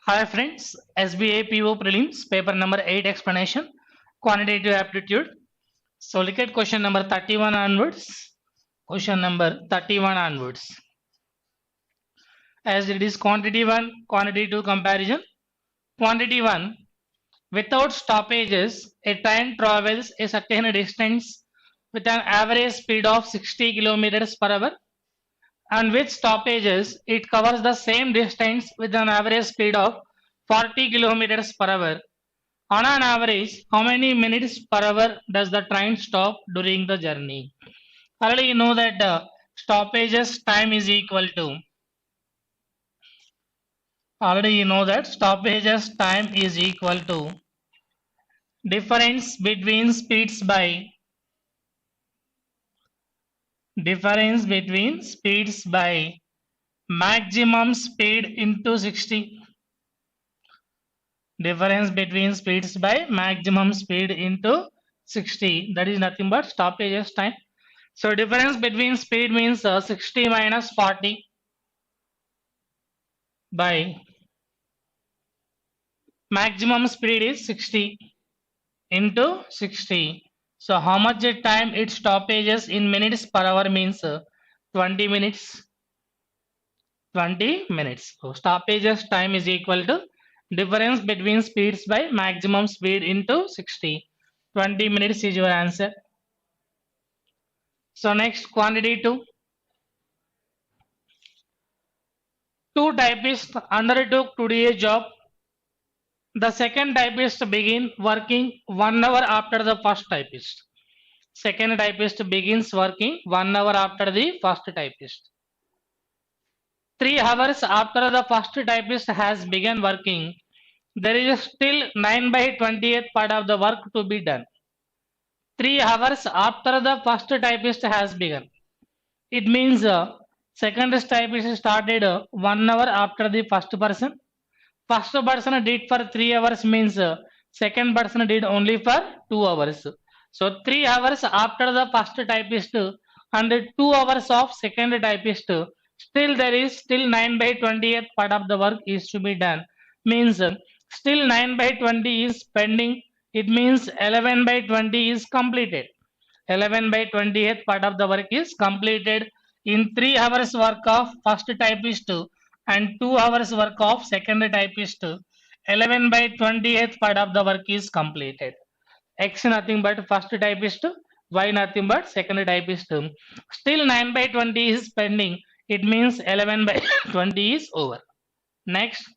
Hi friends, SBA PO Prelims, paper number 8 explanation, quantitative aptitude. So look at question number 31 onwards. Question number 31 onwards. As it is quantity 1, quantity 2 comparison. Quantity 1, without stoppages, a train travels a certain distance with an average speed of 60 kilometers per hour. And with stoppages, it covers the same distance with an average speed of 40 kilometers per hour. On an average, how many minutes per hour does the train stop during the journey? Already you know that stoppages time is equal to difference between speeds by maximum speed into 60. Difference between speeds by maximum speed into 60. That is nothing but stoppages time. So difference between speed means 60 minus 40 by maximum speed is 60 into 60. So how much time it stoppages in minutes per hour means 20 minutes. 20 minutes. So stoppages time is equal to difference between speeds by maximum speed into 60. 20 minutes is your answer. So next quantity 2. Two typists undertook to do a job. The second typist begin working 1 hour after the first typist. Second typist begins working 1 hour after the first typist. 3 hours after the first typist has begun working, there is still 9 by 20th part of the work to be done. 3 hours after the first typist has begun. It means second typist started 1 hour after the first person. First person did for 3 hours means second person did only for 2 hours. So 3 hours after the first typist and 2 hours of second typist, still there is still 9 by 20th part of the work is to be done. Means still 9 by 20 is pending. It means 11 by 20 is completed. 11 by 20th part of the work is completed in 3 hours work of first typist and 2 hours work of second typist. 11 by 20th part of the work is completed. X nothing but first typist, Y nothing but second typist. Still 9 by 20 is pending. It means 11 by 20 is over. Next,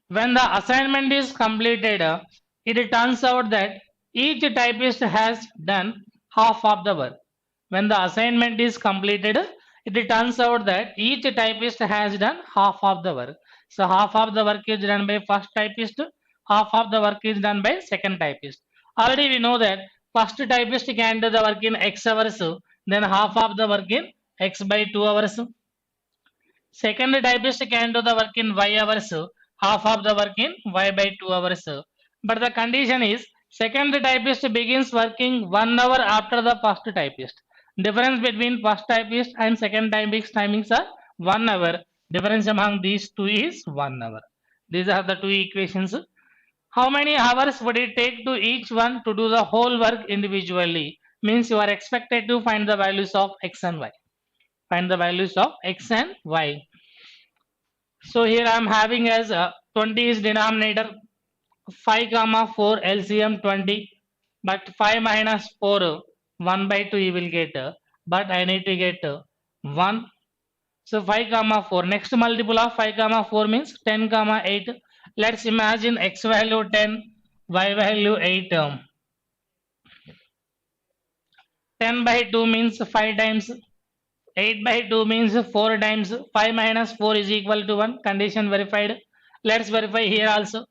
when the assignment is completed, it turns out that each typist has done half of the work. When the assignment is completed, it turns out that each typist has done half of the work. So half of the work is done by first typist, half of the work is done by second typist. Already we know that first typist can do the work in X hours, then half of the work in X by 2 hours. Second typist can do the work in Y hours, half of the work in Y by 2 hours. But the condition is second typist begins working 1 hour after the first typist. Difference between first typist and second typist timings are 1 hour. Difference among these two is 1 hour. These are the two equations. How many hours would it take to each one to do the whole work individually? Means you are expected to find the values of X and Y. Find the values of X and Y. So here I am having as 20 is denominator, 5 comma 4 LCM 20, but 5 minus 4 1 by 2 you will get, but I need to get 1. So 5 comma 4, next multiple of 5 comma 4 means 10 comma 8. Let's imagine X value 10, Y value 8. 10 by 2 means 5 times, 8 by 2 means 4 times, 5 minus 4 is equal to 1. Condition verified. Let's verify here also.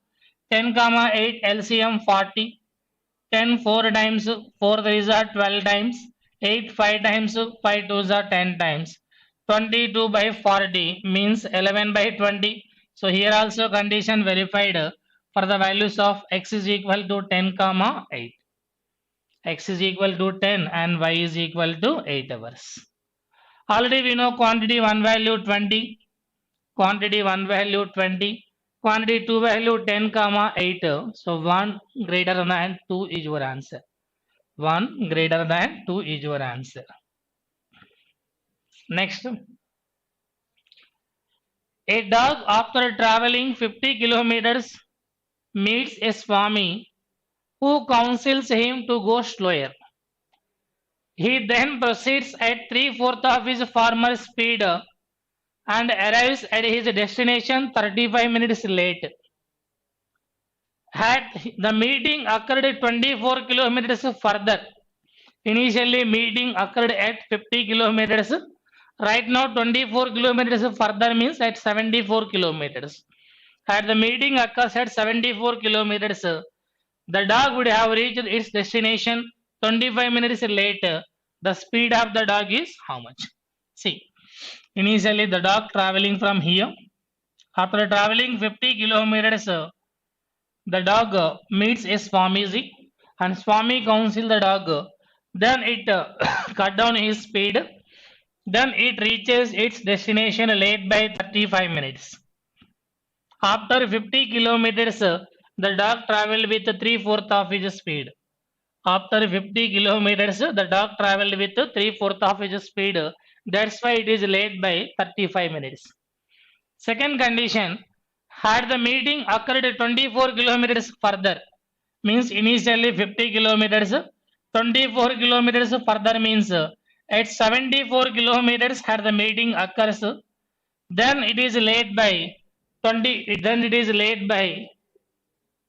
10 comma 8 LCM 40. 10 4 times, 4 3s are 12 times. 8 5 times, 5 2s are 10 times. 22 by 40 means 11 by 20. So here also condition verified for the values of X is equal to 10 comma 8. X is equal to 10 and Y is equal to 8 hours. Already we know quantity 1 value 20, quantity 1 value 20, quantity 2 value 10 comma 8. So 1 greater than 2 is your answer. 1 greater than 2 is your answer. Next, a dog after traveling 50 kilometers meets a Swami who counsels him to go slower. He then proceeds at 3/4 of his former speed and arrives at his destination 35 minutes late. Had the meeting occurred 24 kilometers further, initially meeting occurred at 50 kilometers. Right now 24 kilometers further means at 74 kilometers. Had the meeting occurs at 74 kilometers, the dog would have reached its destination 25 minutes later. The speed of the dog is how much? See, initially the dog traveling from here. After traveling 50 kilometers, the dog meets a Swamiji and Swami counsels the dog. Then it cut down his speed. Then it reaches its destination late by 35 minutes. After 50 kilometers, the dog traveled with 3/4 of his speed. After 50 kilometers, the dog traveled with 3/4 of his speed. That's why it is late by 35 minutes. Second condition, had the meeting occurred 24 kilometers further, means initially 50 kilometers, 24 kilometers further means at 74 kilometers had the meeting occurs, then it is late by 20, then it is late by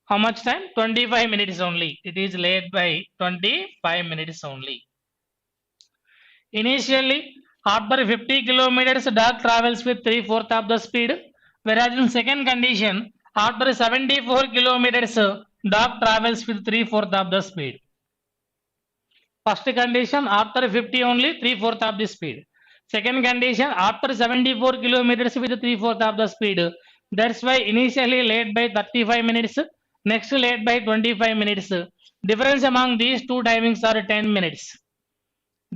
how much time? 25 minutes only. It is late by 25 minutes only. Initially, after 50 kilometers, dog travels with 3/4 of the speed, whereas in second condition, after 74 kilometers, dog travels with 3/4 of the speed. First condition, after 50 only 3/4 of the speed. Second condition, after 74 kilometers with 3/4 of the speed. That's why initially late by 35 minutes, next late by 25 minutes. Difference among these two timings are 10 minutes.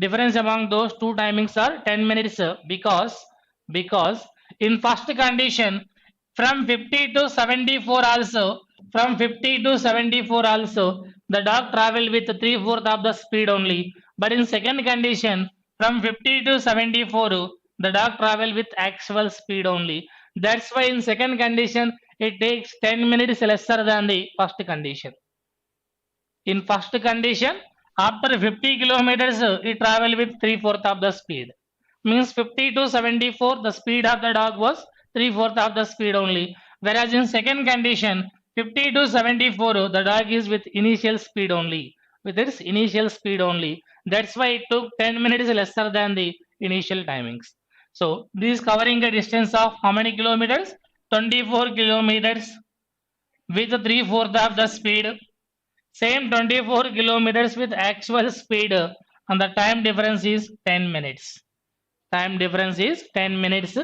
Difference among those two timings are 10 minutes because in first condition from 50 to 74 also, from 50 to 74 also, the dog travel with 3/4 of the speed only. But in second condition, from 50 to 74, the dog travel with actual speed only. That's why in second condition, it takes 10 minutes lesser than the first condition. In first condition, after 50 kilometers, it travel with 3/4 of the speed. Means 50 to 74, the speed of the dog was 3/4 of the speed only. Whereas in second condition, 50 to 74, the dog is with initial speed only. With its initial speed only. That's why it took 10 minutes lesser than the initial timings. So this is covering a distance of how many kilometers? 24 kilometers with 3/4 of the speed. Same 24 kilometers with actual speed and the time difference is 10 minutes. Time difference is 10 minutes.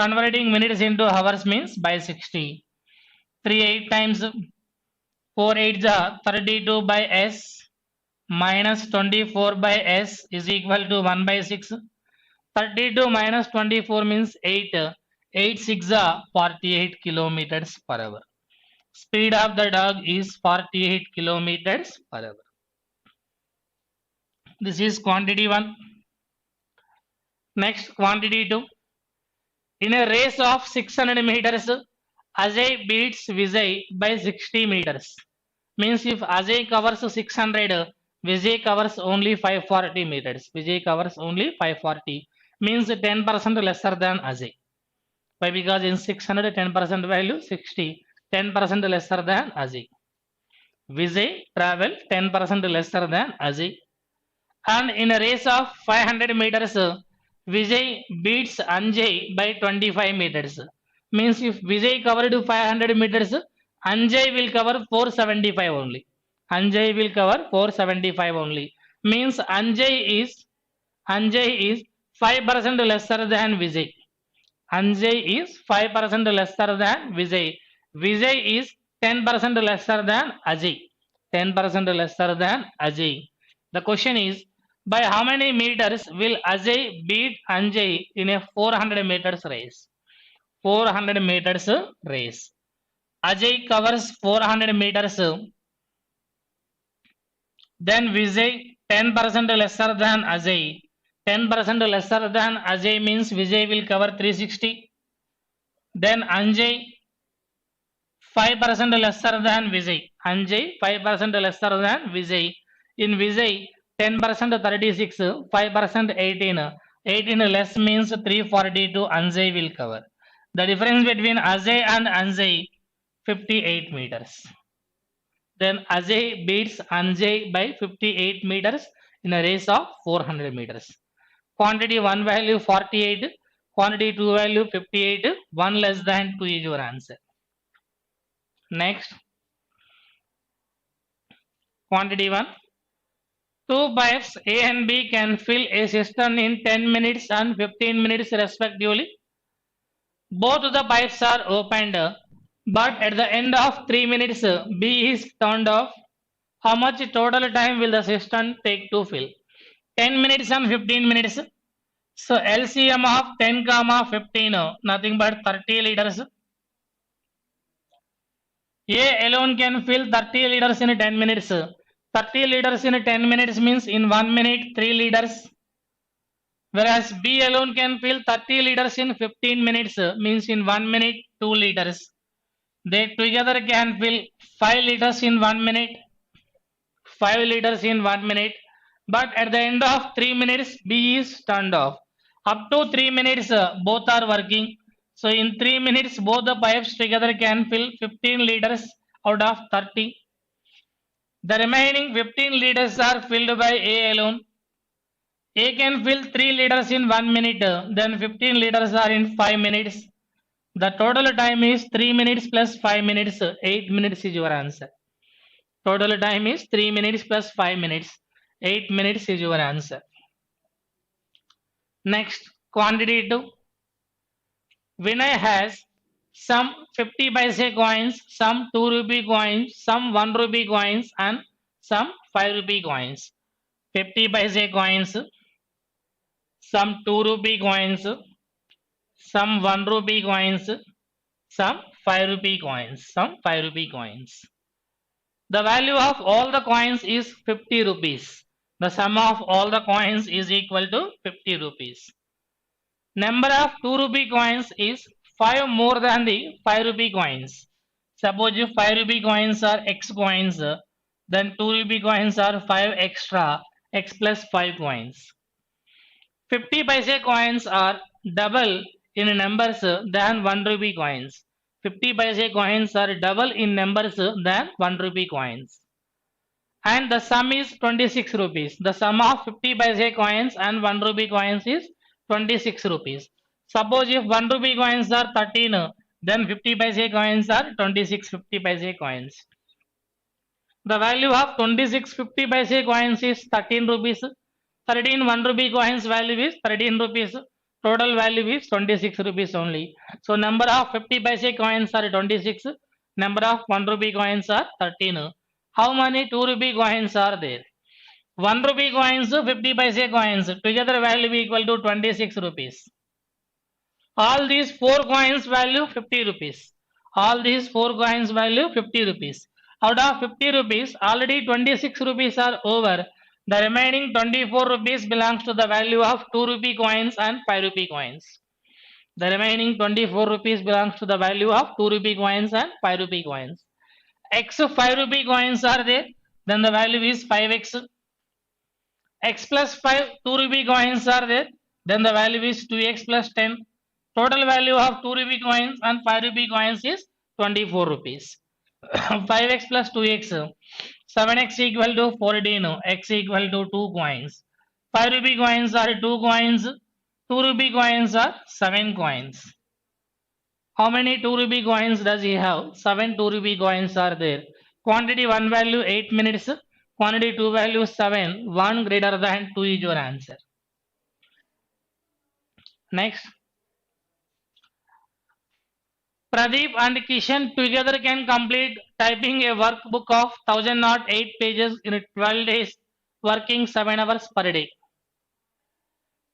Converting minutes into hours means by 60. 3 8 times 4 8 32 by s minus 24 by s is equal to 1 by 6. 32 minus 24 means 8. 8 6 48 kilometers per hour. Speed of the dog is 48 kilometers per hour. This is quantity 1. Next, quantity 2. In a race of 600 meters, Ajay beats Vijay by 60 meters. Means if Ajay covers 600, Vijay covers only 540 meters. Vijay covers only 540. Means 10% lesser than Ajay. Why? Because in 600, 10% value 60. 10% lesser than Ajay. Vijay travel 10% lesser than Ajay. And in a race of 500 meters, Vijay beats Anjay by 25 meters. Means if Vijay covered 500 meters, Anjay will cover 475 only. Anjay will cover 475 only. Means Anjay is 5% lesser than Vijay. Anjay is 5% lesser than Vijay. Vijay is 10% lesser than Ajay. 10% lesser than Ajay. The question is, by how many meters will Ajay beat Anjay in a 400 meters race? 400 meters race. Ajay covers 400 meters. Then Vijay 10% lesser than Ajay. 10% lesser than Ajay means Vijay will cover 360. Then Anjay 5% lesser than Vijay. Anjay 5% lesser than Vijay. In Vijay 10% 36, 5% 18. 18 less means 342 Anjay will cover. The difference between Ajay and Anjay 58 meters. Then Ajay beats Anjay by 58 meters in a race of 400 meters. Quantity 1 value 48, quantity 2 value 58, 1 less than 2 is your answer. Next, quantity 1. Two pipes A and B can fill a cistern in 10 minutes and 15 minutes respectively. Both the pipes are opened, but at the end of 3 minutes, B is turned off. How much total time will the cistern take to fill? 10 minutes and 15 minutes. So LCM of 10 comma 15, nothing but 30 liters. A alone can fill 30 liters in 10 minutes. 30 liters in 10 minutes means in 1 minute 3 liters. Whereas B alone can fill 30 liters in 15 minutes means in 1 minute 2 liters. They together can fill 5 liters in 1 minute. 5 liters in 1 minute. But at the end of 3 minutes B is turned off. Up to 3 minutes both are working. So in 3 minutes both the pipes together can fill 15 liters out of 30. The remaining 15 liters are filled by A alone. A can fill 3 liters in 1 minute, then 15 liters are in 5 minutes. The total time is 3 minutes plus 5 minutes, 8 minutes is your answer. Total time is 3 minutes plus 5 minutes, 8 minutes is your answer. Next, quantity 2. Vinay has some 50 paise coins, some 2 rupee coins, some 1 rupee coins and some 5 rupee coins. 50 paise coins, some 2 rupee coins, some 1 rupee coins, some 5 rupee coins, some 5 rupee coins. The value of all the coins is 50 rupees. The sum of all the coins is equal to 50 rupees. Number of 2 rupee coins is 5 more than the 5 rupee coins. Suppose if 5 rupee coins are x coins, then 2 rupee coins are 5 extra, x plus 5 coins. 50 paise coins are double in numbers than 1 rupee coins. 50 paise coins are double in numbers than 1 rupee coins. And the sum is 26 rupees. The sum of 50 paise coins and 1 rupee coins is 26 rupees. Suppose if 1 rupee coins are 13, then 50 paise coins are 26 50 paise coins. The value of 26 50 paise coins is 13 rupees. 13 1 rupee coins value is 13 rupees. Total value is 26 rupees only. So number of 50 paise coins are 26. Number of 1 rupee coins are 13. How many 2 rupee coins are there? 1 rupee coins, 50 paise coins. Together value equal to 26 rupees. All these 4 coins value 50 rupees. All these 4 coins value 50 rupees. Out of 50 rupees, already 26 rupees are over. The remaining 24 rupees belongs to the value of 2 rupee coins and 5 rupee coins. The remaining 24 rupees belongs to the value of 2 rupee coins and 5 rupee coins. X 5 rupee coins are there, then the value is 5x. X plus 5 2 rupee coins are there, then the value is 2x plus 10. Total value of 2 rupee coins and 5 rupee coins is 24 rupees. 5x plus 2x, 7x equal to 14, x equal to 2 coins. 5 rupee coins are 2 coins, 2 rupee coins are 7 coins. How many 2 rupee coins does he have? 7 2 rupee coins are there. Quantity 1 value 8 minutes, quantity 2 value 7, 1 greater than 2 is your answer. Next. Pradeep and Kishan together can complete typing a workbook of 1008 pages in 12 days, working 7 hours per day.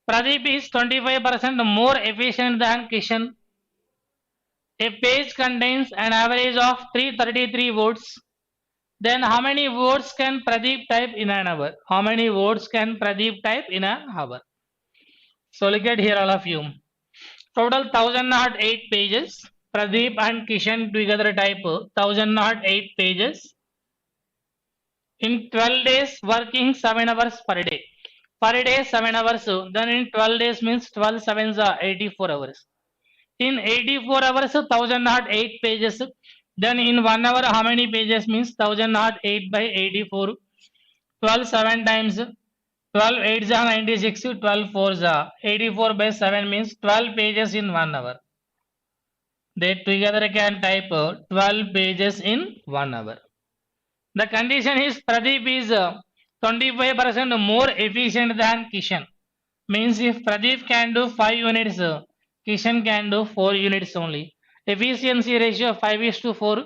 Pradeep is 25% more efficient than Kishan. A page contains an average of 333 words. Then how many words can Pradeep type in an hour? How many words can Pradeep type in an hour? So look at here, all of you. Total 1008 pages. Pradeep and Kishan together type 1008 pages. In 12 days, working 7 hours per day. Per day, 7 hours. Then in 12 days means 12 sevens are 84 hours. In 84 hours, 1008 pages. Then in 1 hour, how many pages means 1008 by 84? 12 7 times 12 8 is 96, 12 4 is 84 by 7 means 12 pages in 1 hour. They together can type 12 pages in 1 hour. The condition is Pradeep is 25% more efficient than Kishan. Means if Pradeep can do 5 units, Kishan can do 4 units only. Efficiency ratio 5 is to 4.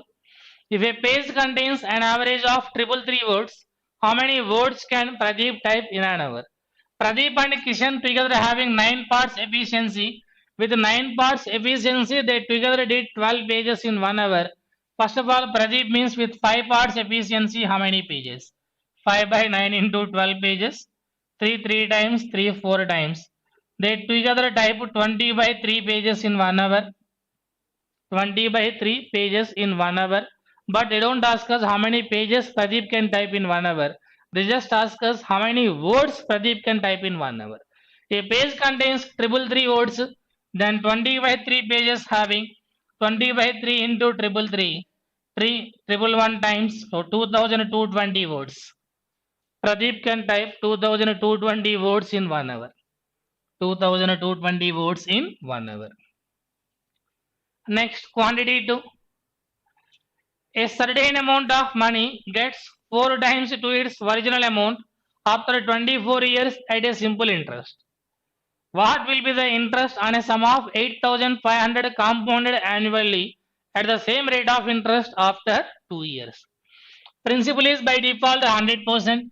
If a page contains an average of 333 words, how many words can Pradeep type in an hour? Pradeep and Kishan together having 9 parts efficiency. With 9 parts efficiency, they together did 12 pages in 1 hour. First of all, Pradeep means with 5 parts efficiency, how many pages? 5 by 9 into 12 pages. 3 times, 3 4 times. They together type 20 by 3 pages in 1 hour. 20 by 3 pages in 1 hour. But they don't ask us how many pages Pradeep can type in 1 hour. They just ask us how many words Pradeep can type in 1 hour. A page contains 333 words, then 20 by 3 pages having 20 by 3 into 333, 3 times, so 2220 words. Pradeep can type 2220 words in 1 hour. 2220 words in 1 hour. Next, quantity 2. A certain amount of money gets 4 times to its original amount after 24 years at a simple interest. What will be the interest on a sum of 8,500 compounded annually at the same rate of interest after 2 years? Principal is by default 100%.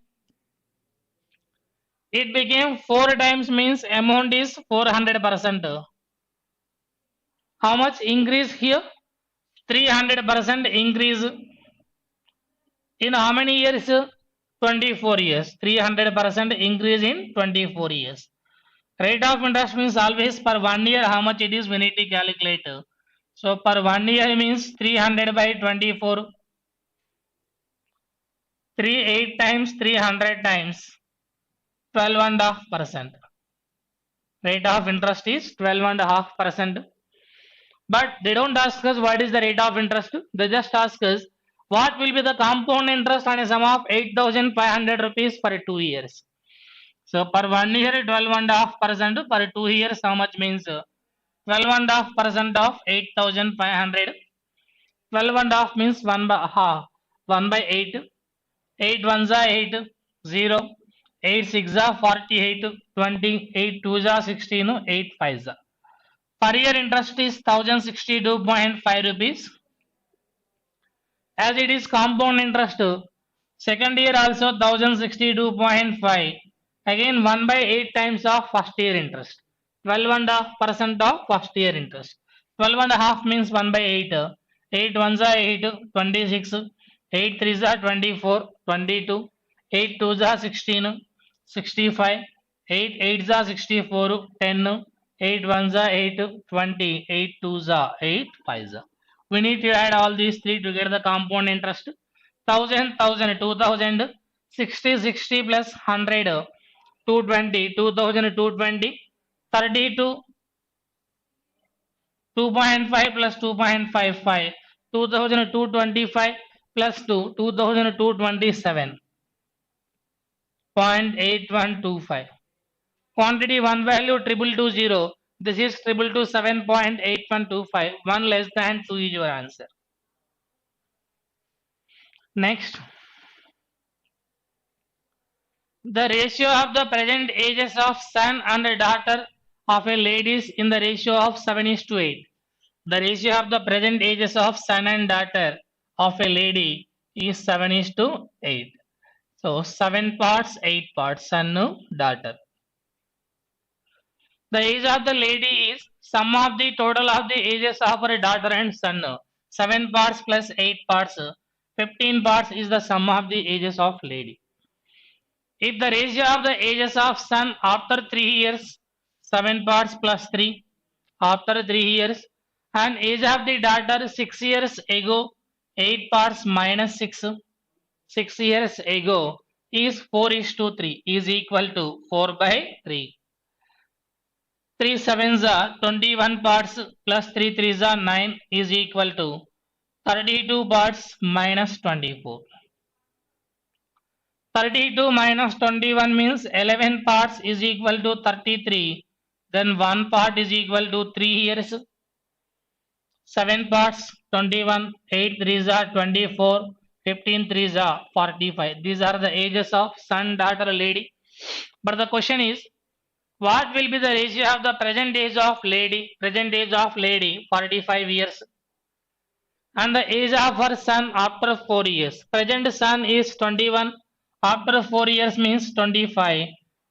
It became 4 times means amount is 400%. How much increase here? 300% increase. In how many years? 24 years. 300% increase in 24 years. Rate of interest means always per 1 year how much it is we need to calculate. So per 1 year means 300 by 24. 3 8 times 300 times 12.5%. Rate of interest is 12.5%. But they don't ask us what is the rate of interest. They just ask us what will be the compound interest on a sum of 8,500 rupees for 2 years. So per 1 year 12.5%, per 2 years how much means 12.5% of 8,500. 12.5 means 1 by half, 1 by 8. 8 ones are 8, 0. 8 6 are 48, 20, 8 2s are 16, 8 5s are. Per year interest is 1062.5 rupees. As it is compound interest, second year also 1062.5. Again 1 by 8 times of first year interest. 12.5% of first year interest. 12.5 means 1 by 8. 8 ones are 8, 26. 8 threes are 24, 22. 8 twos are 16, 65. 8 eights are 64, 10. 8 ones are 8, 20. 8 twos are 8 fives are. We need to add all these three to get the compound interest. 1000, 1000, 2000, 60, 60 plus 100, 220, 2000, 220, 32, 2.5 plus 2.55, 2225 plus 2, 2227, 0.8125. Quantity 1 value 2220. This is 2227.8125. 1 less than 2 is your answer. Next. The ratio of the present ages of son and daughter of a lady is in the ratio of 7:8. The ratio of the present ages of son and daughter of a lady is 7:8. So 7 parts, 8 parts, son, daughter. The age of the lady is Sum of the total of the ages of her daughter and son. 7 parts plus 8 parts. 15 parts is the sum of the ages of lady. If the ratio of the ages of son after 3 years, 7 parts plus 3 after 3 years, and age of the daughter 6 years ago, 8 parts minus 6, 6 years ago is 4 is to 3 is equal to 4 by 3. 3 sevens are 21 parts plus 3 threes are 9 is equal to 32 parts minus 24. 32 minus 21 means 11 parts is equal to 33. Then 1 part is equal to 3 years. 7 parts 21, 8 threes are 24, 15 threes are 45. These are the ages of son, daughter, lady. But the question is, what will be the ratio of the present age of lady? Present age of lady 45 years. And the age of her son after 4 years. Present son is 21. After 4 years means 25.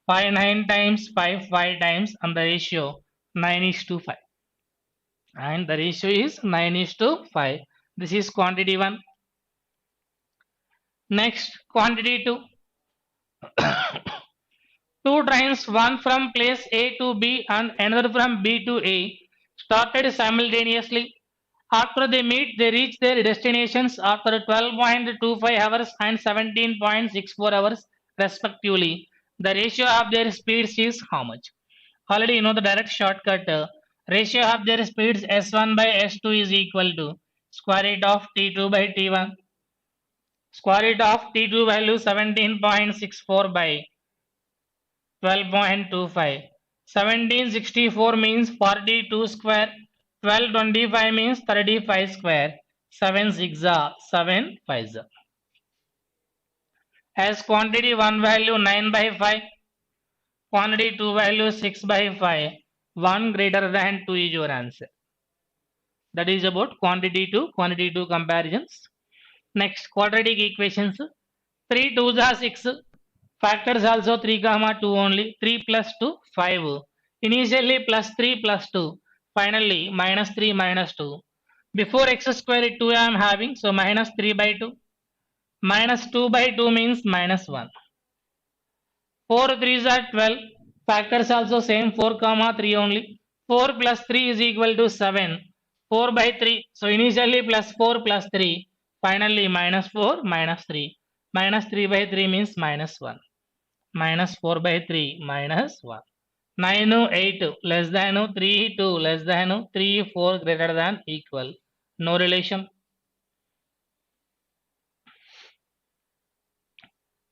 5 9 times 5 5 times and the ratio 9 is to 5. And the ratio is 9 is to 5. This is quantity 1. Next, quantity 2. Two trains, one from place A to B and another from B to A, started simultaneously. After they meet, they reach their destinations after 12.25 hours and 17.64 hours, respectively. The ratio of their speeds is how much? Already you know the direct shortcut. Ratio of their speeds S1 by S2 is equal to square root of T2 by T1. Square root of T2 value 17.64 by 12.25. 1764 means 42 square. 1225 means 35 square. 7 6 7 5. As quantity 1 value 9 by 5. Quantity 2 value 6 by 5. 1 greater than 2 is your answer. That is about quantity 2 comparisons. Next, quadratic equations. 3 2s are 6. Factors also 3 comma 2 only. 3 plus 2 5. Initially plus 3 plus 2. Finally minus 3 minus 2. Before x square 2 I am having, so minus 3 by 2. Minus 2 by 2 means minus 1. 4 3s are 12. Factors also same 4 comma 3 only. 4 plus 3 is equal to 7. 4 by 3. So initially plus 4 plus 3. Finally minus 4 minus 3. Minus 3 by 3 means minus 1. Minus 4 by 3 minus 1. 9 8 less than 3 2 less than 3 4 greater than equal. No relation.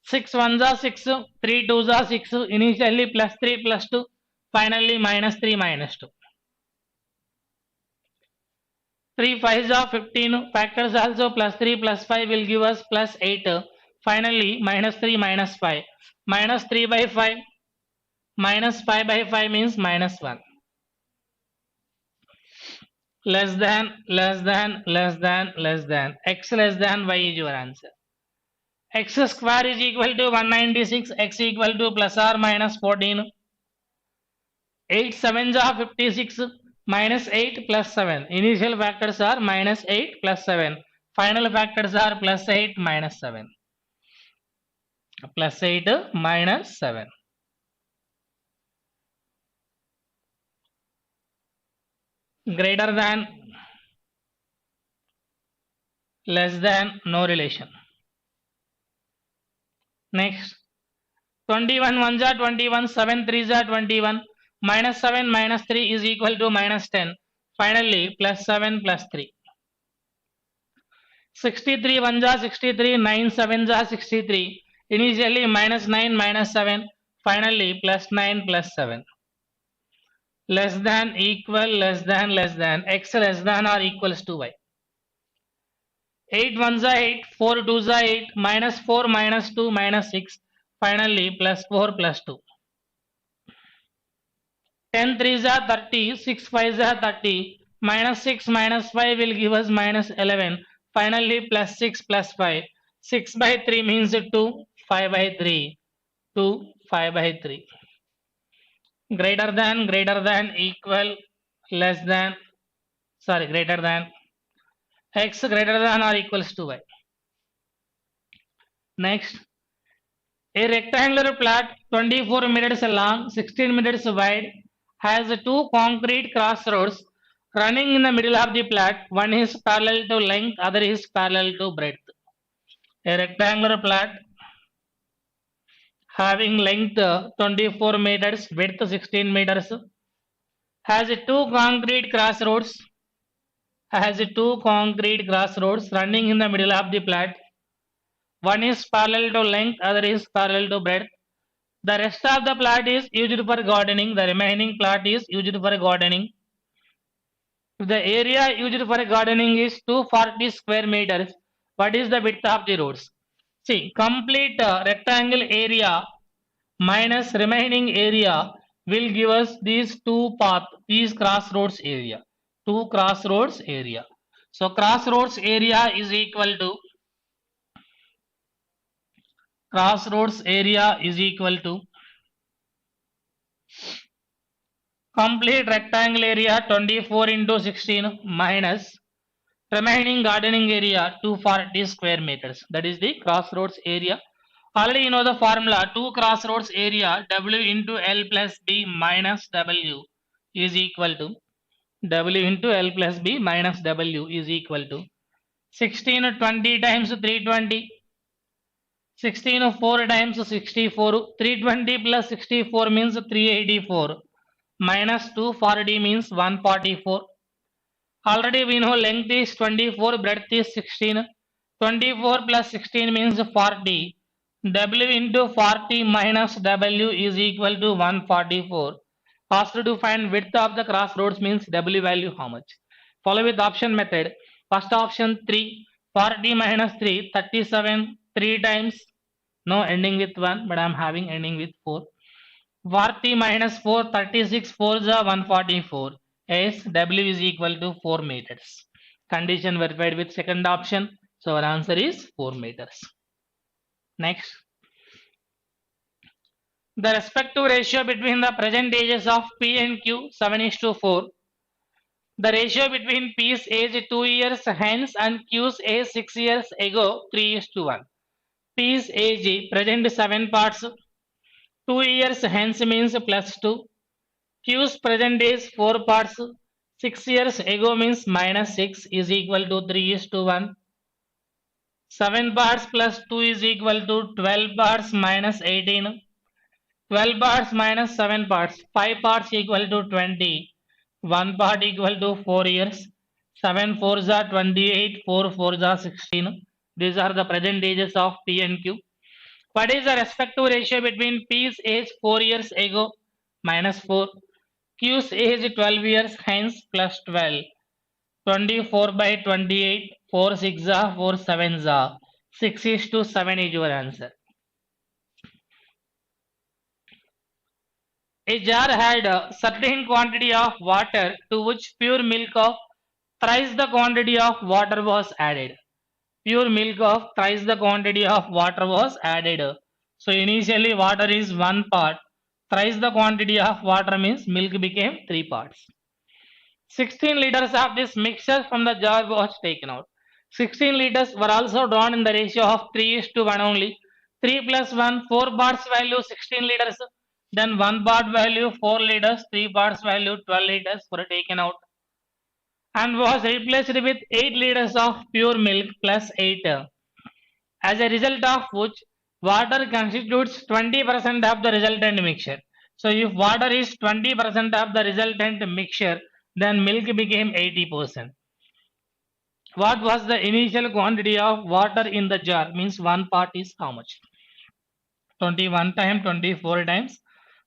6 1s are 6, 3 2s are 6, initially plus 3 plus 2, finally minus 3 minus 2. 3 5s are 15, factors also plus 3 plus 5 will give us plus 8, finally minus 3 minus 5. Minus 3 by 5, minus 5 by 5 means minus 1. Less than, less than, less than, less than, x less than y is your answer. X square is equal to 196, x equal to plus or minus 14. 8 7s are 56, minus 8 plus 7. Initial factors are minus 8 plus 7. Final factors are plus 8 minus 7. Plus 8 minus 7. Greater than, less than, no relation. Next, 21 1s are 21, 7 3s are 21, minus 7 minus 3 is equal to minus 10. Finally, plus 7 plus 3. 63 1s are 63, 9 7s are 63. Initially minus 9 minus 7. Finally, plus 9 plus 7. Less than, equal, less than, x less than or equals to y. 8 1s are 8, 4 2s are 8, minus 4 minus 2 minus 6. Finally, plus 4 plus 2. 10 3s are 30, 6 5s are 30, minus 6 minus 5 will give us minus 11. Finally, plus 6 plus 5. 6 by 3 means 2, 5 by 3, 2, 5 by 3. Greater than, equal, less than, sorry, greater than, x greater than or equals to y. Next, a rectangular plot 24 meters long, 16 meters wide has two concrete crossroads running in the middle of the plot. One is parallel to length, other is parallel to breadth. A rectangular plot having length 24 meters, width 16 meters, has two concrete crossroads, running in the middle of the plot. One is parallel to length, other is parallel to breadth. The rest of the plot is used for gardening. The remaining plot is used for gardening. If the area used for gardening is 240 square meters, what is the width of the roads? See, complete rectangle area minus remaining area will give us these two paths, these crossroads area. Two crossroads area. So crossroads area is equal to complete rectangle area 24 into 16 minus remaining gardening area 240 square meters. That is the crossroads area. Already you know the formula, 2 crossroads area W into L plus B minus W is equal to W into L plus B minus W is equal to 16 20 times 320, 16 4 times 64, 320 plus 64 means 384, minus 240 means 144. Already we know length is 24, breadth is 16. 24 plus 16 means 40. W into 40 minus W is equal to 144. Asked to find width of the crossroads means W value how much. Follow with option method. First option 3, 40 minus 3, 37, 3 times. No ending with 1, but I am having ending with 4. 40 minus 4, 36, 4 is 144. As W is equal to 4 meters. Condition verified with second option. So our answer is 4 meters. Next. The respective ratio between the present ages of P and Q 7:4. The ratio between P's age 2 years hence and Q's age 6 years ago 3:1. P's age present 7 parts. 2 years hence means plus 2. Q's present is 4 parts. 6 years ago means minus 6 is equal to 3:1. 7 parts plus 2 is equal to 12 parts minus 18. 12 parts minus 7 parts. 5 parts equal to 20. 1 part equal to 4 years. 7 4s are 28. 4 4s are 16. These are the present ages of P and Q. What is the respective ratio between P's age 4 years ago minus 4? Q's age 12 years hence plus 12. 24 by 28. 4 6 are 4 7 are. 6:7 is your answer. A jar had a certain quantity of water to which pure milk of thrice the quantity of water was added. Pure milk of thrice the quantity of water was added. So initially water is 1 part. Thrice the quantity of water means milk became 3 parts. 16 liters of this mixture from the jar was taken out. 16 liters were also drawn in the ratio of 3:1 only. 3 plus 1, 4 parts value 16 liters. Then 1 part value 4 liters, 3 parts value 12 liters were taken out and was replaced with 8 liters of pure milk plus 8. As a result of which water constitutes 20% of the resultant mixture. So if water is 20% of the resultant mixture, then milk became 80%. What was the initial quantity of water in the jar? Means 1 part is how much? 21 times 24 times.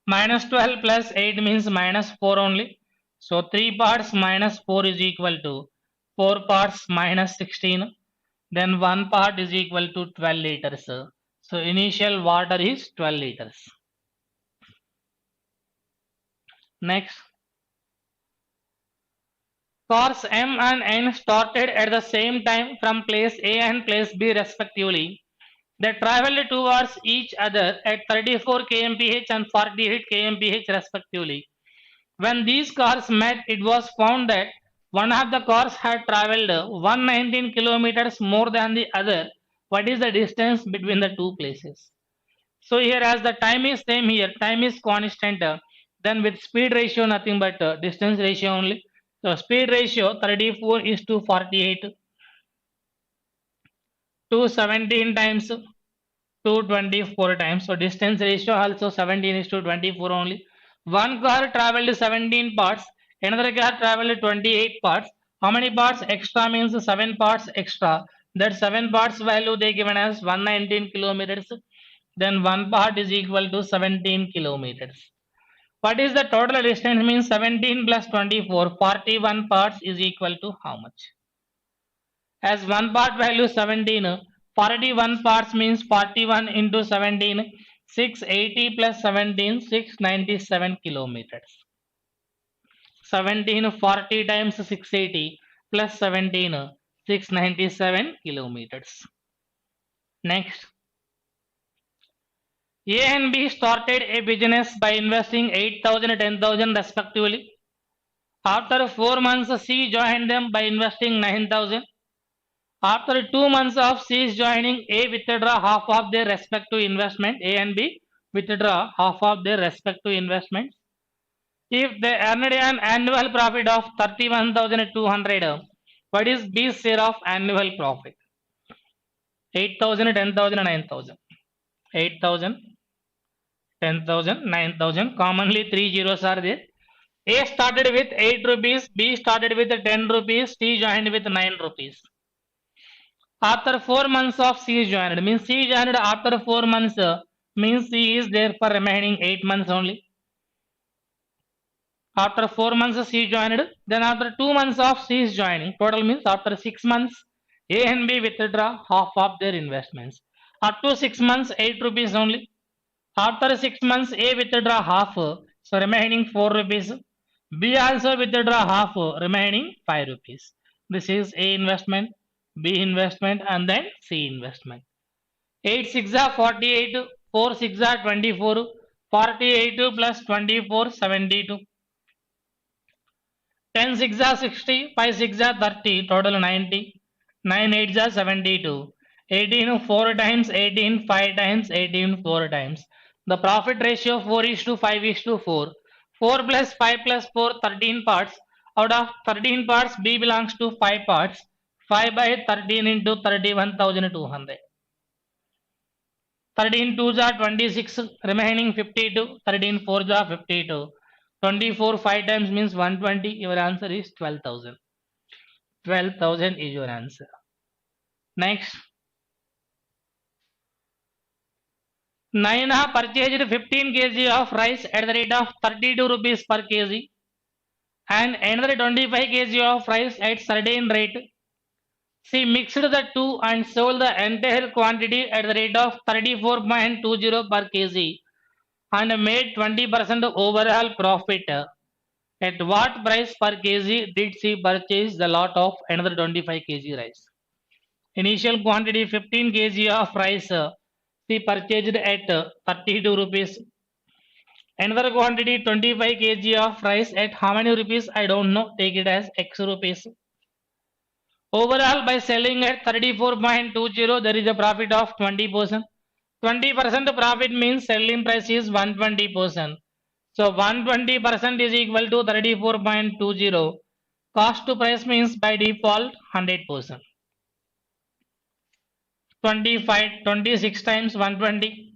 Minus 12 plus 8 means minus 4 only. So 3 parts minus 4 is equal to 4 parts minus 16. Then 1 part is equal to 12 liters. So initial water is 12 liters. Next. Cars M and N started at the same time from place A and place B respectively. They traveled towards each other at 34 kmph and 48 kmph respectively. When these cars met, it was found that one of the cars had traveled 119 kilometers more than the other. What is the distance between the two places? So here as the time is same here, time is constant, then with speed ratio nothing but distance ratio only. So speed ratio 34 is to 48, 217 times, 224 times. So distance ratio also 17 is to 24 only. One car traveled 17 parts, another car traveled 28 parts. How many parts extra means 7 parts extra. That 7 parts value they given as 119 kilometers. Then one part is equal to 17 kilometers. What is the total distance means 17 plus 24, 41 parts is equal to how much? As one part value 17, 41 parts means 41 into 17, 680 plus 17, 697 kilometers. 17 40 times 680 plus 17, 697 kilometers. Next. A and B started a business by investing 8,000 and 10,000 respectively. After 4 months, C joined them by investing 9,000. After 2 months of C's joining, A withdraw half of their respective investment. A and B withdraw half of their respective investments. If they earned an annual profit of 31,200, what is B's share of annual profit? 8,000, 10,000, 9,000. 8,000, 10,000, 9,000. Commonly 3 zeros are there. A started with 8 rupees, B started with 10 rupees, C joined with 9 rupees. After 4 months of C is joined, means C joined after 4 months, means C is there for remaining 8 months only. After 4 months C joined, then after 2 months of C is joining, total means after 6 months, A and B withdraw half of their investments. Up to 6 months, 8 rupees only. After 6 months, A withdraw half, so remaining 4 rupees. B also withdraw half, remaining 5 rupees. This is A investment, B investment, and then C investment. 8 6 are 48, 4 6 are 24, 48 plus 24 72. 10 6 are 60, 5 6 are 30, total 90. 9 8 are 72. 18 4 times, 18 5 times, 18 4 times. The profit ratio 4 is to 5 is to 4. 4 plus 5 plus 4, 13 parts. Out of 13 parts, B belongs to 5 parts. 5 by 13 into 31,200. 13 2s are 26, remaining 52. 13 4s are 52. 24 5 times means 120. Your answer is 12,000. 12,000 is your answer. Next. Naina purchased 15 kg of rice at the rate of 32 rupees per kg and another 25 kg of rice at certain rate. She mixed the two and sold the entire quantity at the rate of 34.20 per kg and made 20% overall profit. At what price per kg did she purchase the lot of another 25 kg rice? Initial quantity 15 kg of rice she purchased at 32 rupees. Another quantity 25 kg of rice at how many rupees? I don't know. Take it as X rupees. Overall, by selling at 34.20, there is a profit of 20%. 20% profit means selling price is 120%. So 120% is equal to 34.20. Cost to price means by default 100%. 26 times 120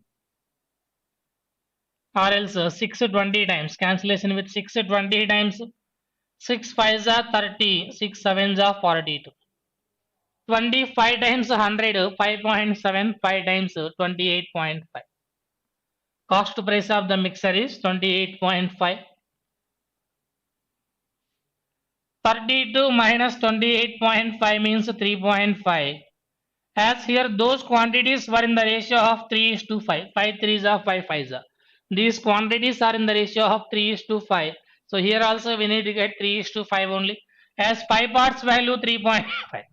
or else 620 times. Cancellation with 620 times. 6 5s are 30, 6 7s are 42. 25 times 100, 5.75 times 28.5. Cost price of the mixer is 28.5. 32 minus 28.5 means 3.5. As here those quantities were in the ratio of 3 is to 5. 5 3s are 5 5s are. These quantities are in the ratio of 3 is to 5. So here also we need to get 3 is to 5 only. As 5 parts value 3.5.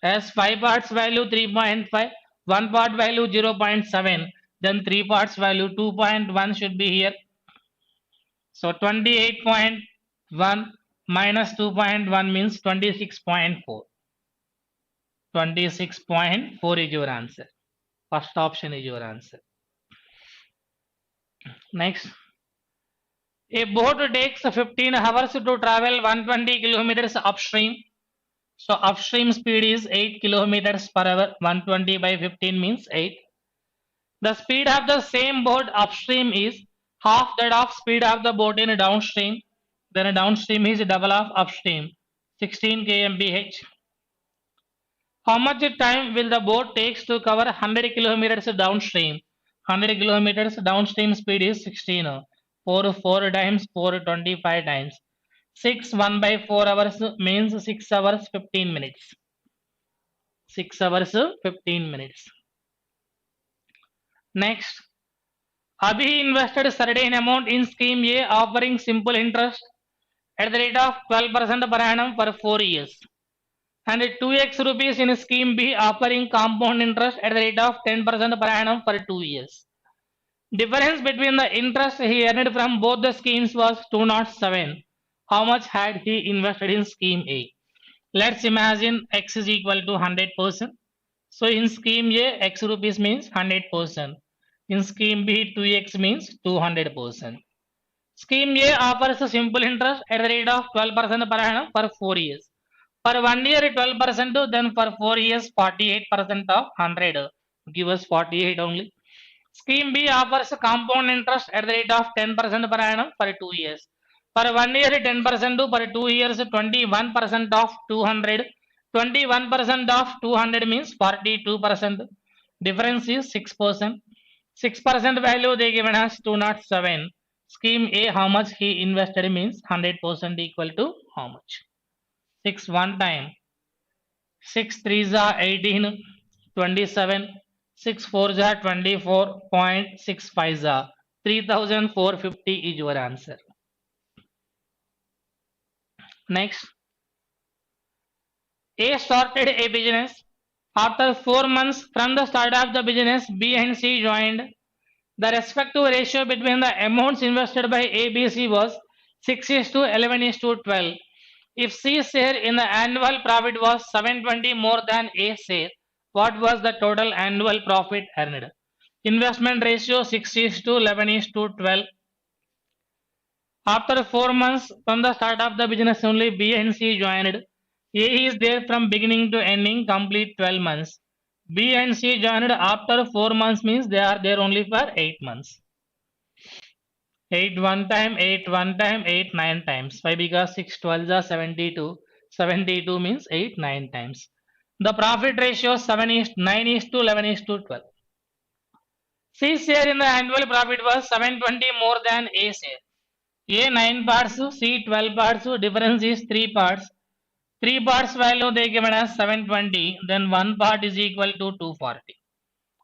As 5 parts value 3.5, 1 part value 0.7, then 3 parts value 2.1 should be here. So 28.1 minus 2.1 means 26.4. 26.4 is your answer. First option is your answer. Next. A boat takes 15 hours to travel 120 kilometers upstream. So upstream speed is 8 kilometers per hour. 120 by 15 means 8. The speed of the same boat upstream is half that of speed of the boat in downstream. Then downstream is double of upstream. 16 kmph. How much time will the boat takes to cover 100 kilometers downstream? 100 kilometers downstream speed is 16. 4 times 4 25 times. 6 1 by 4 hours means 6 hours 15 minutes. 6 hours 15 minutes. Next, Abhi invested certain amount in scheme A offering simple interest at the rate of 12% per annum for 4 years. And 2x rupees in scheme B offering compound interest at the rate of 10% per annum for 2 years. Difference between the interest he earned from both the schemes was 207. How much had he invested in scheme A? Let's imagine x is equal to 100%. So in scheme A, x rupees means 100%. In scheme B, 2x means 200%. Scheme A offers a simple interest at the rate of 12% per annum for 4 years. For 1 year 12%, then for 4 years 48% of 100. Give us 48 only. Scheme B offers a compound interest at the rate of 10% per annum for 2 years. For 1 year 10%, for 2 years 21% of 200. 21% of 200 means 42%. Difference is 6%. 6% value they given us 207. Scheme A, how much he invested means 100% equal to how much? 6 one time. 6 3s are 18, 27. 6 4s are 24.65 are 3450 is your answer. Next, A started a business. After 4 months from the start of the business, B and C joined. The respective ratio between the amounts invested by A, B, C was 6 is to 11 is to 12. If C's share in the annual profit was 720 more than A's share, what was the total annual profit earned? Investment ratio 6 is to 11 is to 12. After 4 months from the start of the business, only B and C joined. A is there from beginning to ending, complete 12 months. B and C joined after 4 months means they are there only for 8 months. 8 one time, 8 one time, 8 9 times. Why? Because 6 12 are 72. 72 means 8 9 times. The profit ratio 7 is 9 is to 11 is to 12. C share in the annual profit was 720 more than A share. A 9 parts, C 12 parts, difference is 3 parts. 3 parts value they given as 720, then 1 part is equal to 240.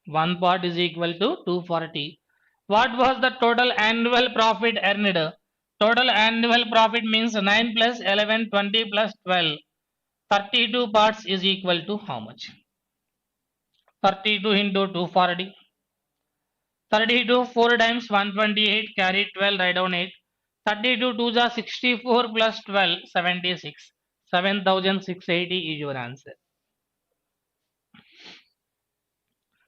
1 part is equal to 240. What was the total annual profit earned? Total annual profit means 9 plus 11, 20 plus 12. 32 parts is equal to how much? 32 into 240. 32 4 times 128, carry 12, write down 8. 32 2s are 64 plus 12, 76. 7680 is your answer.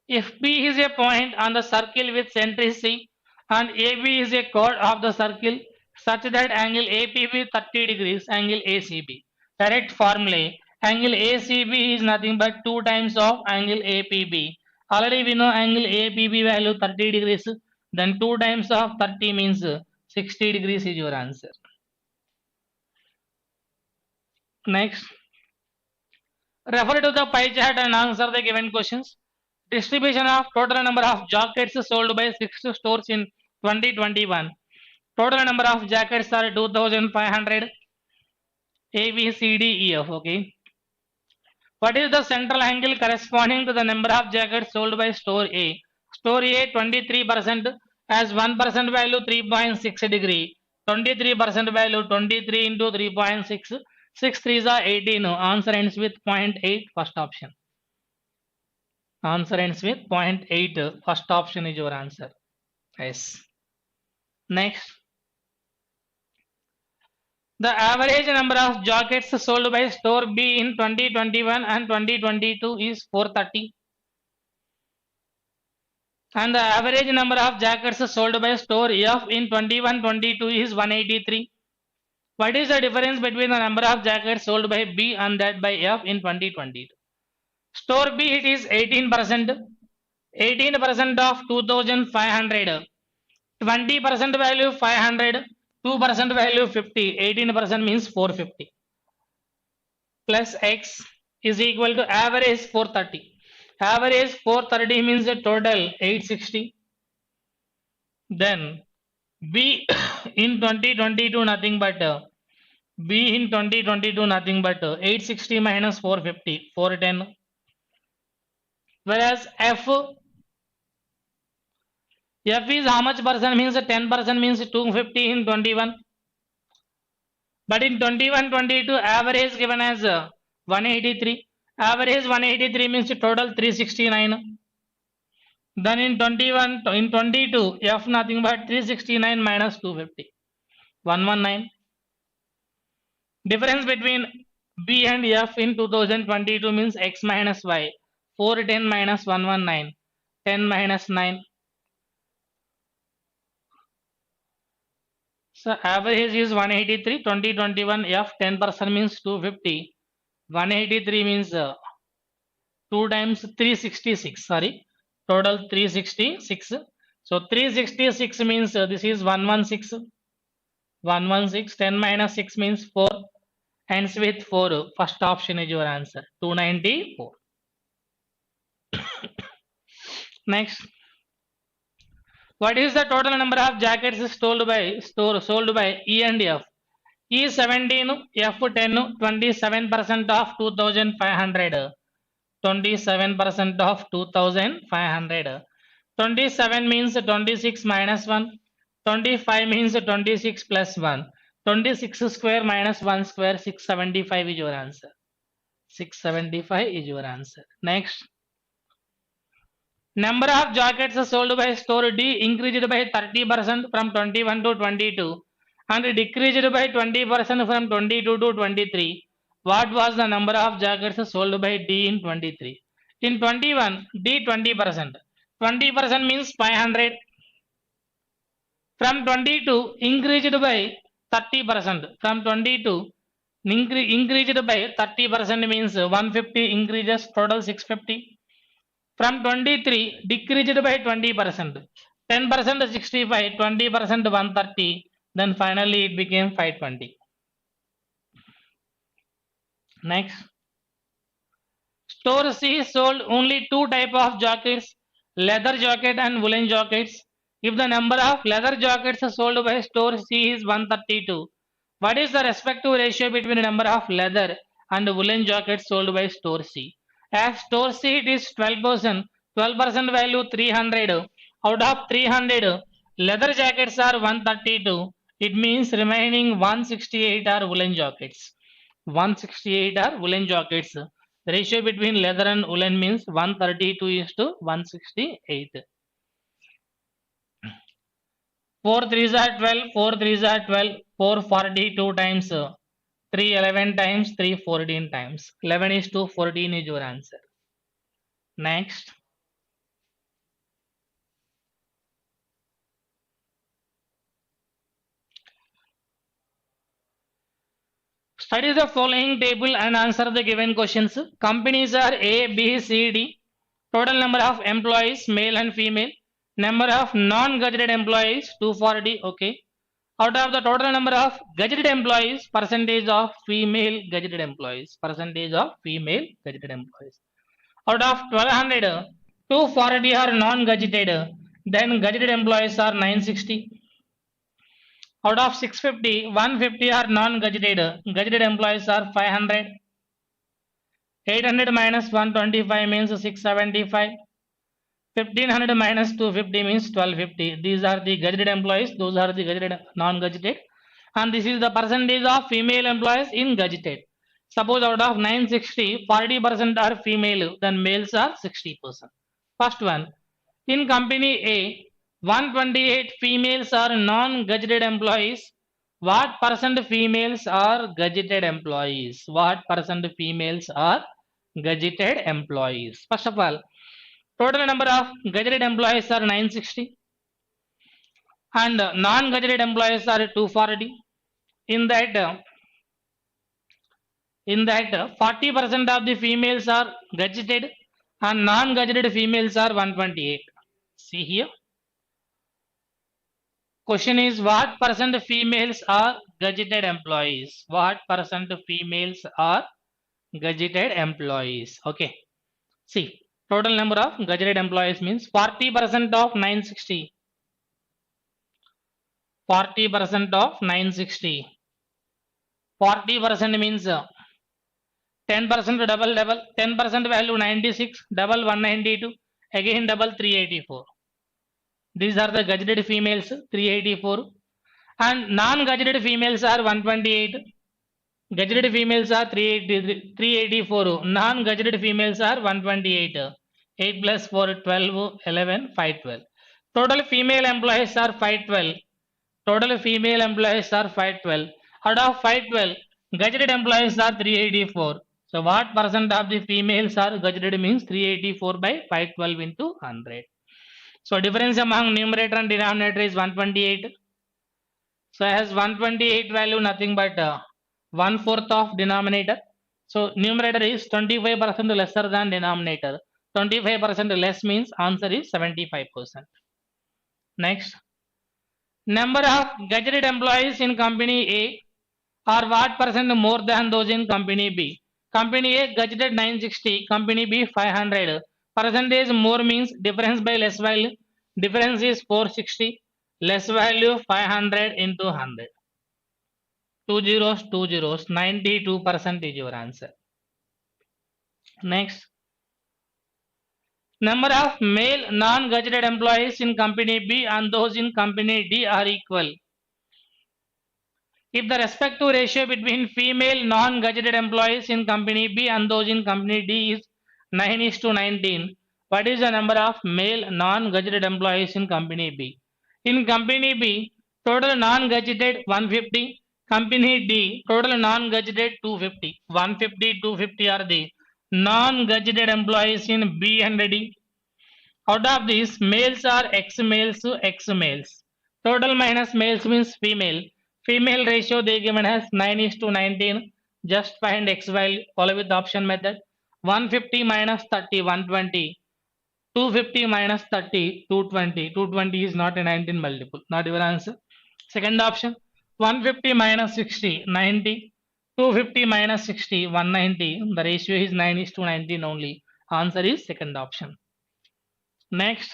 If P is a point on the circle with center C and AB is a chord of the circle such that angle APB 30 degrees, angle ACB. Direct formula, angle ACB is nothing but 2 times of angle APB. Already we know angle APB value 30 degrees, then 2 times of 30 means 60 degrees is your answer. Next, refer to the pie chart and answer the given questions. Distribution of total number of jackets sold by 6 stores in 2021. Total number of jackets are 2500. A, B, C, D, E, F. Okay. What is the central angle corresponding to the number of jackets sold by store A? Store A 23% has 1% value 3.6 degree. 23% value 23 into 3.6. 6 3s are 18. Answer ends with 0.8. First option. Answer ends with 0.8. First option is your answer. Yes. Next. The average number of jackets sold by store B in 2021 and 2022 is 430. And the average number of jackets sold by store F in 21-22 is 183. What is the difference between the number of jackets sold by B and that by F in 2022? Store B it is 18%. 18% of 2500. 20% value 500. 2% value 50. 18% means 450. Plus X is equal to average 430. Average 430 means a total 860. Then B in 2022 nothing but B in 2022 nothing but 860 minus 450 410. Whereas F is how much percent means 10% means 250 in 21. But in 21-22 average given as 183. Average 183 means total 369. Then in 22 F nothing but 369 minus 250 119. Difference between B and F in 2022 means X minus Y. 410 minus 119 10 minus 9. So average is 183. 2021 F 10% means 250. 183 means 2 times 366. Sorry, total 366. So 366 means this is 116. 116. 10 minus 6 means 4. Ends with 4. First option is your answer. 294. Next. What is the total number of jackets sold by E and F? E 17, F 10, 27% of 2500. 27% of 2500. 27 means 26 minus 1. 25 means 26 plus 1. 26 square minus 1 square, 675 is your answer. 675 is your answer. Next. Number of jackets sold by store D increased by 30% from 21 to 22 and decreased by 20% from 22 to 23. What was the number of jackets sold by D in 23? In 21, D 20%. 20% means 500. From 22, increased by 30%. From 22, increased by 30% means 150 increases, total 650. From 23, decreased by 20%. 10% 65, 20% 130. Then finally it became 520. Next. Store C sold only two type of jackets, leather jacket and woolen jackets. If the number of leather jackets sold by store C is 132, what is the respective ratio between the number of leather and woolen jackets sold by store C? As store C it is 12%, 12% value 300. Out of 300, leather jackets are 132. It means remaining 168 are woolen jackets. 168 are woolen jackets. The ratio between leather and woolen means 132 is to 168. 4 3s are 12, 4 3s are 12, 442 times 3 11 times 3 14 times. 11 is to 14 is your answer. Next. Study the following table and answer the given questions. Companies are A, B, C, D. Total number of employees, male and female. Number of non-gazetted employees, 240. Okay. Out of the total number of gazetted employees, percentage of female gazetted employees. Percentage of female gazetted employees. Out of 1200, 240 are non-gazetted. Then gazetted employees are 960. Out of 650, 150 are non-gazetted. Gazetted employees are 500. 800 minus 125 means 675. 1500 minus 250 means 1250. These are the gazetted employees. Those are the gazetted non-gazetted. And this is the percentage of female employees in gazetted. Suppose out of 960, 40% are female. Then males are 60%. First one. In company A, 128 females are non-gazetted employees. What percent females are gazetted employees? What percent females are gazetted employees? First of all, total number of gazetted employees are 960 and non-gazetted employees are 240. In that, 40% of the females are gazetted and non-gazetted females are 128. See here. Question is what percent females are gazetted employees? What percent females are gazetted employees? Okay. See, total number of gazetted employees means 40% of 960. 40% of 960. 40% means 10% double 10% value 96 double 192 again double 384. These are the gazetted females 384 and non-gazetted females are 128. Gazetted females are 384. Non-gazetted females are 128. 8 plus 4 12 11 512. Total female employees are 512. Total female employees are 512. Out of 512, gazetted employees are 384. So what percent of the females are gazetted means 384 by 512 into 100. So difference among numerator and denominator is 128. So as 128 value nothing but 1/4 of denominator. So numerator is 25% lesser than denominator. 25% less means answer is 75%. Next, number of gazetted employees in company A are what percent more than those in company B? Company A gazetted 960, company B 500. Percentage more means difference by less value. Difference is 460. Less value 500 into 100. 2 zeros, 2 zeros. 92% is your answer. Next. Number of male non-gazetted employees in company B and those in company D are equal. If the respective ratio between female non-gazetted employees in company B and those in company D is 9:19, what is the number of male non-gazetted employees in company B? In company B, total non-gazetted 150. Company D, total non-gazetted 250. 150, 250 are the non-gazetted employees in B and D. Out of these, males are X males to X males. Total minus males means female. Female ratio they given as 9:19. Just find X value. Follow with the option method. 150 minus 30, 120. 250 minus 30, 220. 220 is not a 19 multiple. Not your answer. Second option. 150 minus 60, 90. 250 minus 60, 190. The ratio is 9:19 only. Answer is second option. Next.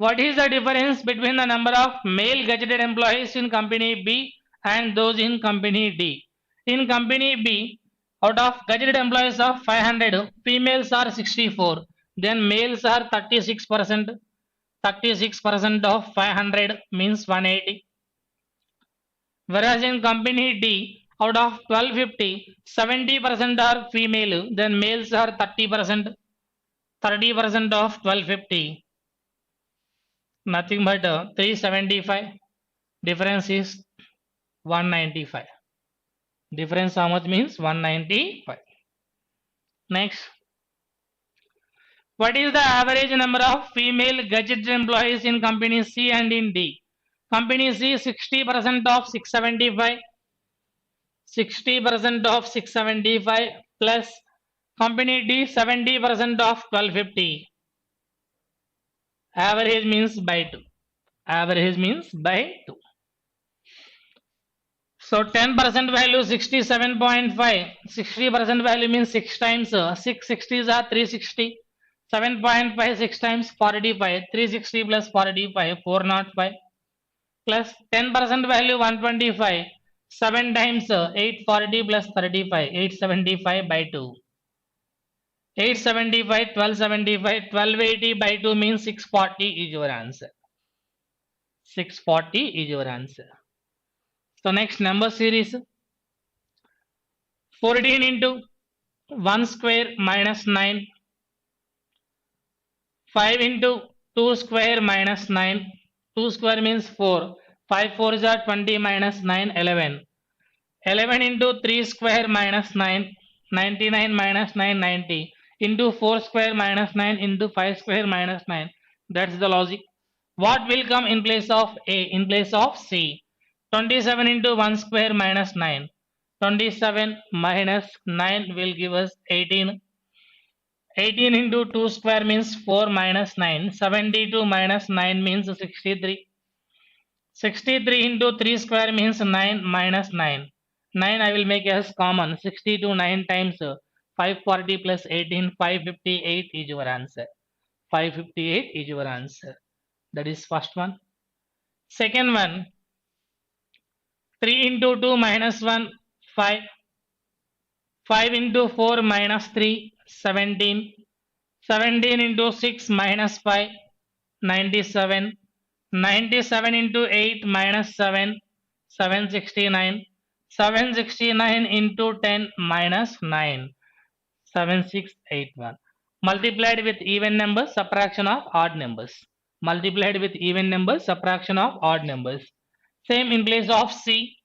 What is the difference between the number of male gazetted employees in company B and those in company D? In company B, out of gazetted employees of 500, females are 64. Then males are 36%. 36% of 500 means 180. Whereas in company D, out of 1250, 70% are female. Then males are 30%. 30% of 1250. Nothing but 375. Difference is 195. Difference how much means 195. Next. What is the average number of female gazetted employees in company C and in D? Company C 60% of 675. 60% of 675 plus company D 70% of 1250. Average means by 2. Average means by 2. So 10% value 67.5. 60% value means 6 times 6 60s are 360. 7.5 6 times 45. 360 plus 45 405 plus 10% value 125. 7 times 840 plus 35 875 by 2. 875 1275 1280 by 2 means 640 is your answer. 640 is your answer. So next number series 14 into 1 square minus 9. 5 into 2 square minus 9. 2 square means 4. 5 4s are 20 minus 9, 11. 11 into 3 square minus 9, 99 minus 9, 90. Into 4 square minus 9 into 5 square minus 9. That's the logic. What will come in place of A? In place of C. 27 into 1 square minus 9. 27 minus 9 will give us 18. 18 into 2 square means 4 minus 9. 72 minus 9 means 63. 63 into 3 square means 9 minus 9. 9 I will make as common. 62 9 times 540 plus 18, 558 is your answer. 558 is your answer. That is first one. Second one, 3 into 2 minus 1, 5. 5 into 4 minus 3, 17. 17 into 6 minus 5, 97. 97 into 8 minus 7, 769. 769 into 10 minus 9, 7681. Multiplied with even numbers, subtraction of odd numbers. Multiplied with even numbers, subtraction of odd numbers. Same in place of C.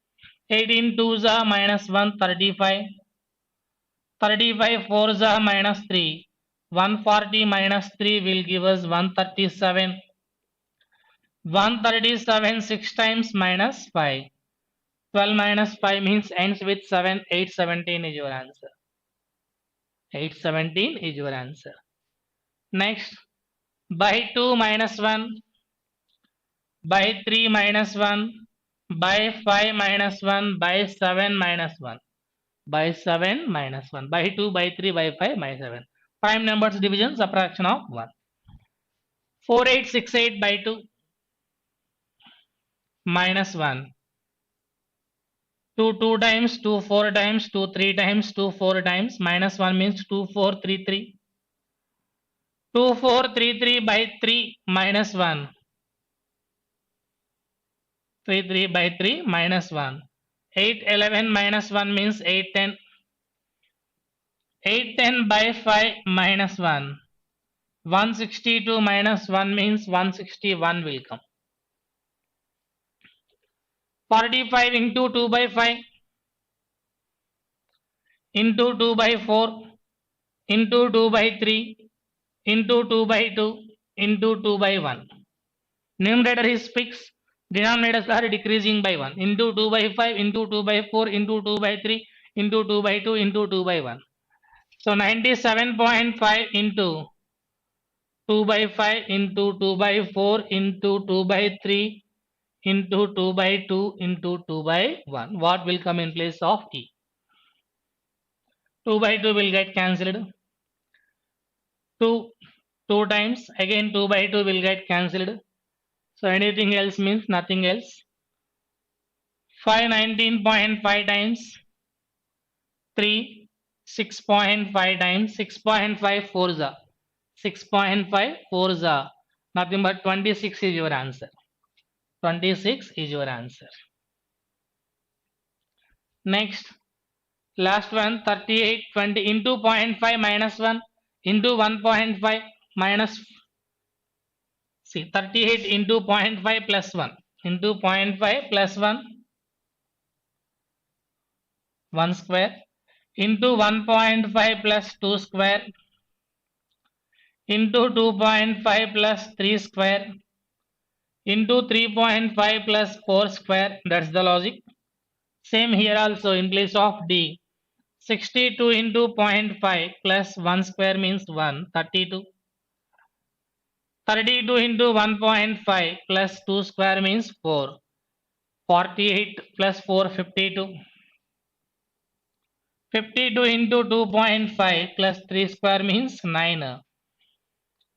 18 2s are minus 1, 35. 35 4s are minus 3. 140 minus 3 will give us 137. 137 6 times minus 5. 12 minus 5 means ends with 7. 817 is your answer. 817 is your answer. Next, by 2 minus 1, by 3 minus 1, by 5 minus 1, by 7 minus 1, by 7 minus 1, by 2, by 3, by 5, by 7. Prime numbers division, subtraction of 1. 4868 by 2 minus 1. 2 2 times, 2 4 times, 2 3 times, 2 4 times, minus 1 means 2 4 3 3. 2 4 3 3 by 3 minus 1. 3 3 by 3 minus 1. 8 11 minus 1 means 8 10. 8 10 by 5 minus 1. 162 minus 1 means 161 will come. 45 into 2 by 5 into 2 by 4 into 2 by 3 into 2 by 2 into 2 by 1. Numerator is fixed. Denominators are decreasing by 1. Into 2 by 5 into 2 by 4 into 2 by 3 into 2 by 2 into 2 by 1. So 97.5 into 2 by 5 into 2 by 4 into 2 by 3 into 2 by 2 into 2 by 1. What will come in place of E? 2 by 2 will get cancelled. 2 times. Again 2 by 2 will get cancelled. So anything else means nothing else. 519.5 times 3, 6.5 times 6.5 4 6.5 4 nothing but 26 is your answer. 26 is your answer. Next, last one, 38 20 into 0.5 minus 1 into 1.5 minus, see, 38 into 0.5 plus 1 into 0.5 plus 1 square into 1.5 plus 2 square into 2.5 plus 3 square into 3.5 plus 4 square. That's the logic. Same here also in place of D. 62 into 0.5 plus 1 square means 1, 32. 32 into 1.5 plus 2 square means 4. 48 plus 4, 52. 52 into 2.5 plus 3 square means 9.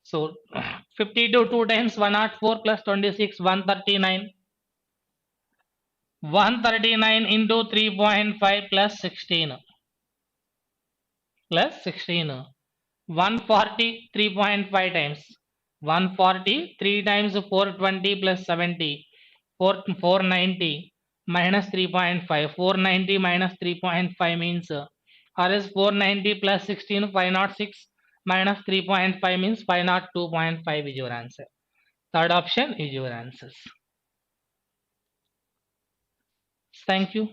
So 52 2 times 104 plus 26, 139. 139 into 3.5 plus 16. Plus 16. 140 3.5 times. 140 3 times 420 plus 70. 490 minus 3.5. 490 minus 3.5 means RS 490 plus 16 506 minus 3.5 means 502.5 is your answer. Third option is your answers. Thank you.